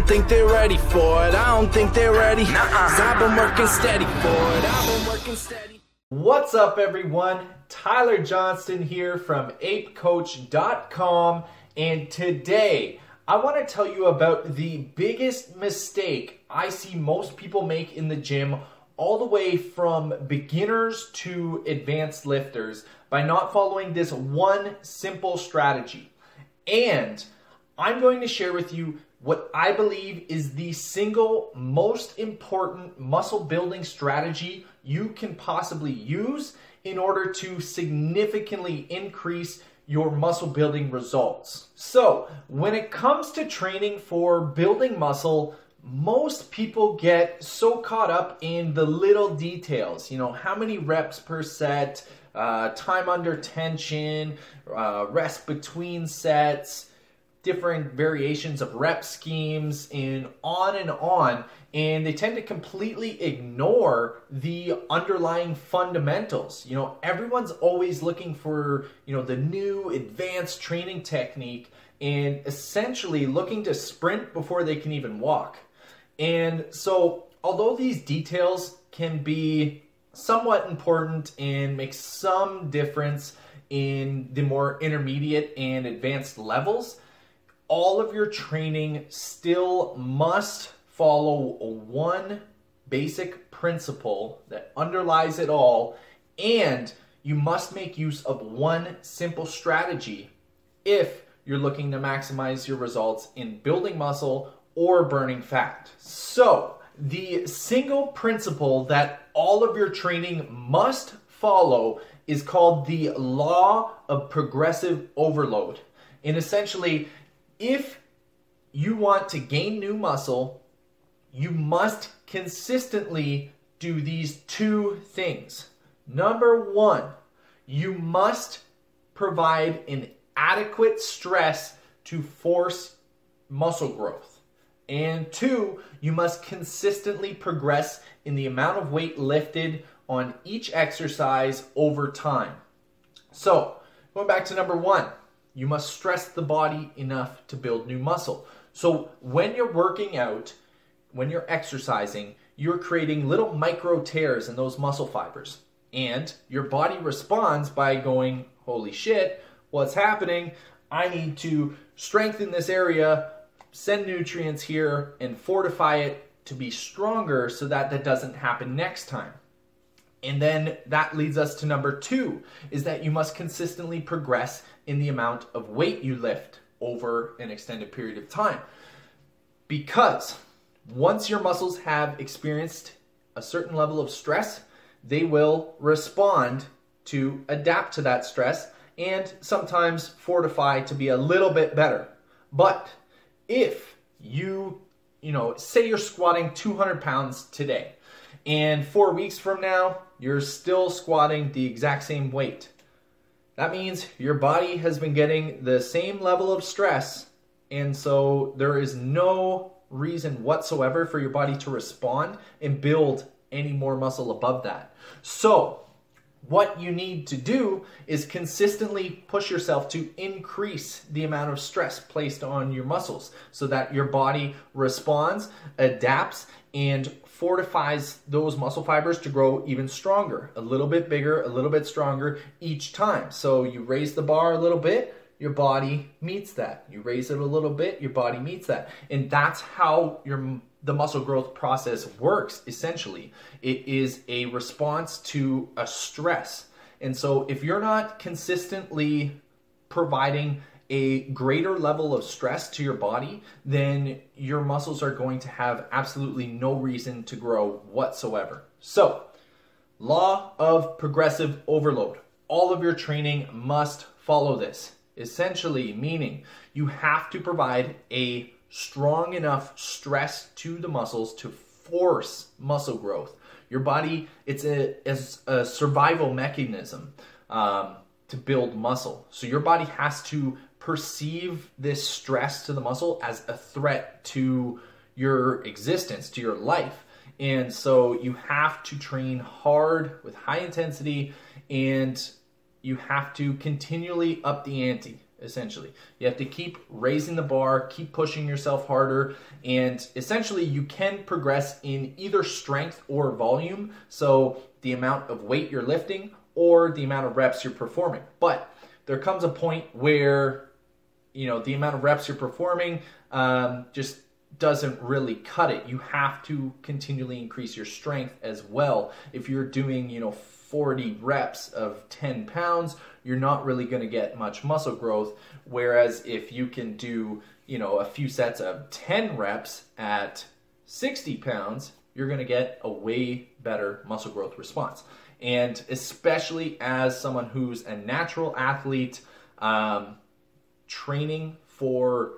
don't think they're ready for it. I don't think they're ready. 'Cause I've been working steady for it. I've been working steady. What's up, everyone? Tyler Johnston here from APEcoach.com, and today I want to tell you about the biggest mistake I see most people make in the gym, all the way from beginners to advanced lifters, by not following this one simple strategy. And I'm going to share with you what I believe is the single most important muscle building strategy you can possibly use in order to significantly increase your muscle building results. So when it comes to training for building muscle, most people get so caught up in the little details. You know, how many reps per set, time under tension, rest between sets, different variations of rep schemes, and on, and they tend to completely ignore the underlying fundamentals. You know, everyone's always looking for, you know, the new advanced training technique, and essentially looking to sprint before they can even walk. And so, although these details can be somewhat important and make some difference in the more intermediate and advanced levels, all of your training still must follow one basic principle that underlies it all, and you must make use of one simple strategy if you're looking to maximize your results in building muscle or burning fat. So, the single principle that all of your training must follow is called the law of progressive overload. And essentially, if you want to gain new muscle, you must consistently do these two things. Number one, you must provide an adequate stress to force muscle growth. And two, you must consistently progress in the amount of weight lifted on each exercise over time. So, going back to number one, you must stress the body enough to build new muscle. So when you're working out, when you're exercising, you're creating little micro tears in those muscle fibers. And your body responds by going, holy shit, what's happening? I need to strengthen this area, send nutrients here, and fortify it to be stronger so that that doesn't happen next time. And then that leads us to number two, is that you must consistently progress in the amount of weight you lift over an extended period of time. Because once your muscles have experienced a certain level of stress, they will respond to adapt to that stress and sometimes fortify to be a little bit better. But if you say you're squatting 200 pounds today, and 4 weeks from now, you're still squatting the exact same weight, that means your body has been getting the same level of stress, and so there is no reason whatsoever for your body to respond and build any more muscle above that. So what you need to do is consistently push yourself to increase the amount of stress placed on your muscles so that your body responds, adapts, and fortifies those muscle fibers to grow even stronger, a little bit bigger, a little bit stronger each time. So you raise the bar a little bit, your body meets that. You raise it a little bit, your body meets that. And that's how the muscle growth process works, essentially. It is a response to a stress. And so if you're not consistently providing a greater level of stress to your body, then your muscles are going to have absolutely no reason to grow whatsoever. So, law of progressive overload. All of your training must follow this. Essentially meaning you have to provide a strong enough stress to the muscles to force muscle growth. Your body, it's a survival mechanism to build muscle. So your body has to perceive this stress to the muscle as a threat to your existence, to your life. And so you have to train hard with high intensity, and you have to continually up the ante. essentially. You have to keep raising the bar, keep pushing yourself harder, and essentially you can progress in either strength or volume, so the amount of weight you're lifting or the amount of reps you're performing. But there comes a point where, you know, the amount of reps you're performing just doesn't really cut it. You have to continually increase your strength as well. If you're doing, you know, 40 reps of 10 pounds, you're not really going to get much muscle growth. Whereas if you can do, you know, a few sets of 10 reps at 60 pounds, you're going to get a way better muscle growth response. And especially as someone who's a natural athlete, training for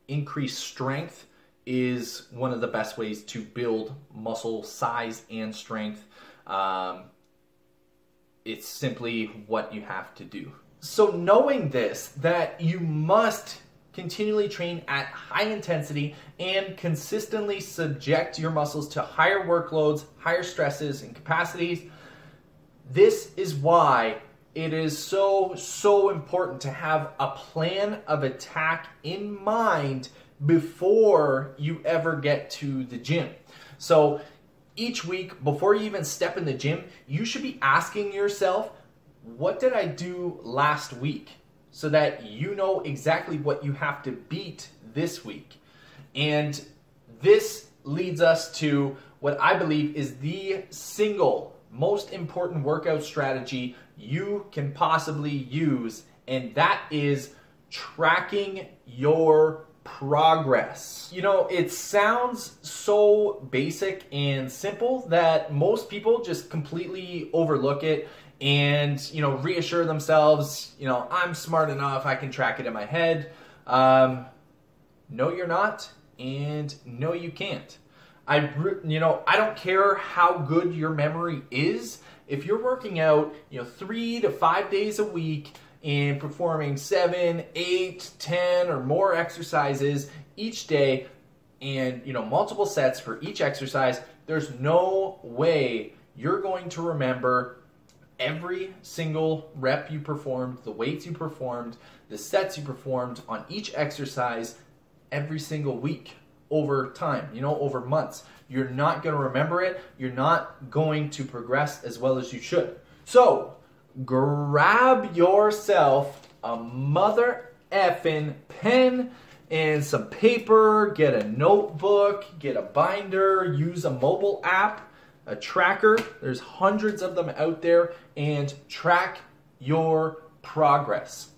increased strength is one of the best ways to build muscle size and strength. It's simply what you have to do. So knowing this, that you must continually train at high intensity and consistently subject your muscles to higher workloads, higher stresses and capacities, this is why it is so important to have a plan of attack in mind before you ever get to the gym. So each week, before you even step in the gym, you should be asking yourself, what did I do last week? So that you know exactly what you have to beat this week. And this leads us to what I believe is the single most important workout strategy you can possibly use, and that is tracking your progress. You know, it sounds so basic and simple that most people just completely overlook it and, you know, reassure themselves, you know, I'm smart enough, I can track it in my head. No, you're not, and no, you can't. I don't care how good your memory is. If you're working out, you know, 3 to 5 days a week and performing 7, 8, 10 or more exercises each day, and, you know, multiple sets for each exercise, there's no way you're going to remember every single rep you performed, the weights you performed, the sets you performed on each exercise every single week over time, you know, over months. You're not going to remember it. You're not going to progress as well as you should. So grab yourself a mother effing pen and some paper, get a notebook, get a binder, use a mobile app, a tracker. There's hundreds of them out there, and track your progress.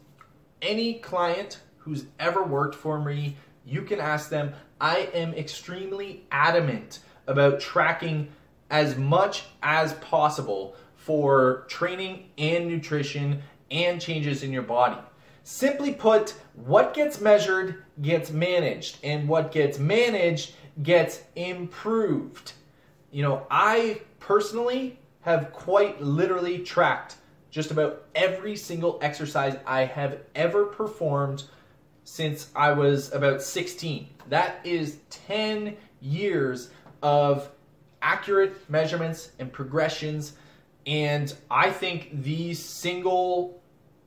Any client who's ever worked for me, you can ask them. I am extremely adamant about tracking as much as possible for training and nutrition and changes in your body. Simply put, what gets measured gets managed, and what gets managed gets improved. You know, I personally have quite literally tracked just about every single exercise I have ever performed since I was about 16. That is 10 years of accurate measurements and progressions. And I think the single,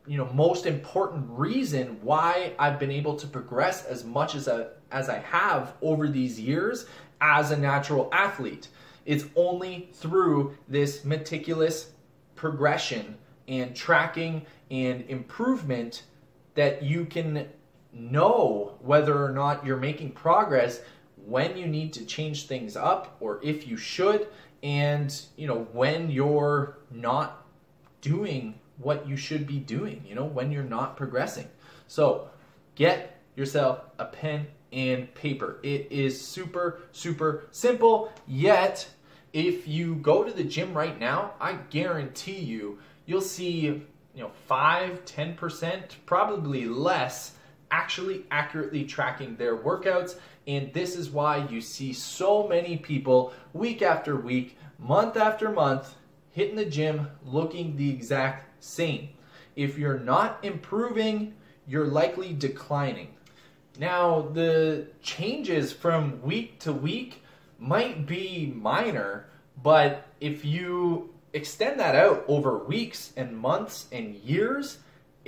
you know, most important reason why I've been able to progress as much as I have over these years as a natural athlete, it's only through this meticulous progression and tracking and improvement that you can know whether or not you're making progress, when you need to change things up or if you should, and, you know, when you're not doing what you should be doing, you know, when you're not progressing. So get yourself a pen and paper. It is super simple, yet if you go to the gym right now, I guarantee you'll see, you know, 5-10%, probably less, actually accurately tracking their workouts. And this is why you see so many people week after week, month after month, hitting the gym looking the exact same. If you're not improving, you're likely declining. Now, the changes from week to week might be minor, but if you extend that out over weeks and months and years,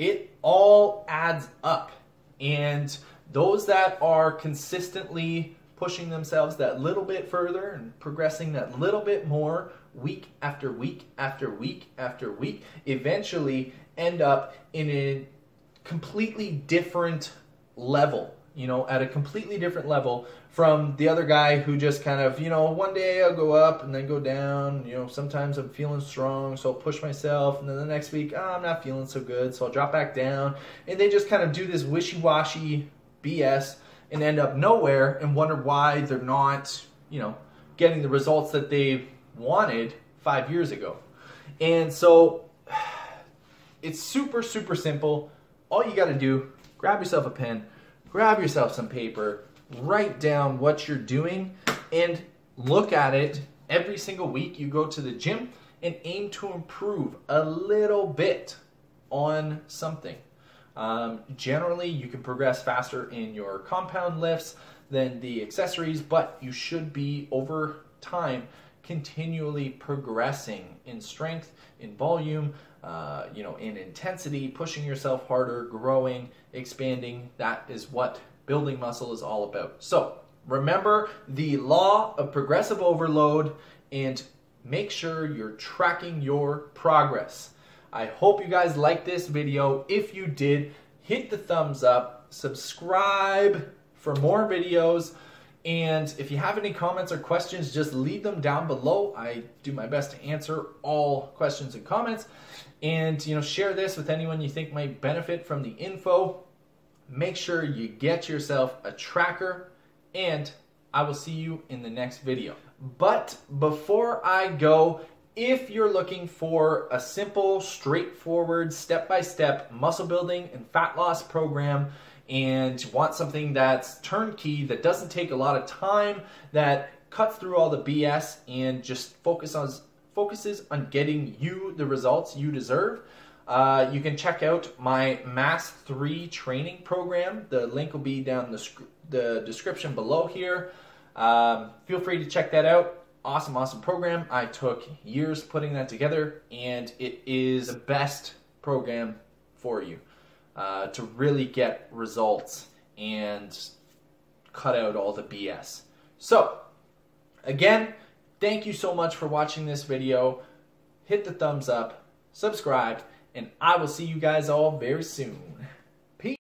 it all adds up. And those that are consistently pushing themselves that little bit further and progressing that little bit more week after week after week after week eventually end up in a completely different level, you know, at a completely different level from the other guy who just kind of, you know, one day I'll go up and then go down, you know, sometimes I'm feeling strong, so I'll push myself, and then the next week, I'm not feeling so good, so I'll drop back down, and they just kind of do this wishy-washy BS and end up nowhere and wonder why they're not, you know, getting the results that they wanted 5 years ago. And so it's super, super simple. All you got to do, grab yourself a pen, grab yourself some paper, write down what you're doing, and look at it every single week you go to the gym and aim to improve a little bit on something. Generally, you can progress faster in your compound lifts than the accessories, but you should be, over time, continually progressing in strength, in volume, you know, in intensity, pushing yourself harder, growing, expanding. That is what building muscle is all about. So remember the law of progressive overload and make sure you're tracking your progress. I hope you guys liked this video. If you did, hit the thumbs up, subscribe for more videos, and if you have any comments or questions, just leave them down below. I do my best to answer all questions and comments. And, you know, share this with anyone you think might benefit from the info. Make sure you get yourself a tracker, and I will see you in the next video. But before I go, if you're looking for a simple, straightforward, step-by-step muscle building and fat loss program, and want something that's turnkey, that doesn't take a lot of time, that cuts through all the BS and just focuses on getting you the results you deserve, you can check out my MASS3 training program. The link will be down the description below here. Feel free to check that out. Awesome, awesome program. I took years putting that together, and it is the best program for you to really get results and cut out all the BS. So, again, thank you so much for watching this video. Hit the thumbs up, subscribe, and I will see you guys all very soon.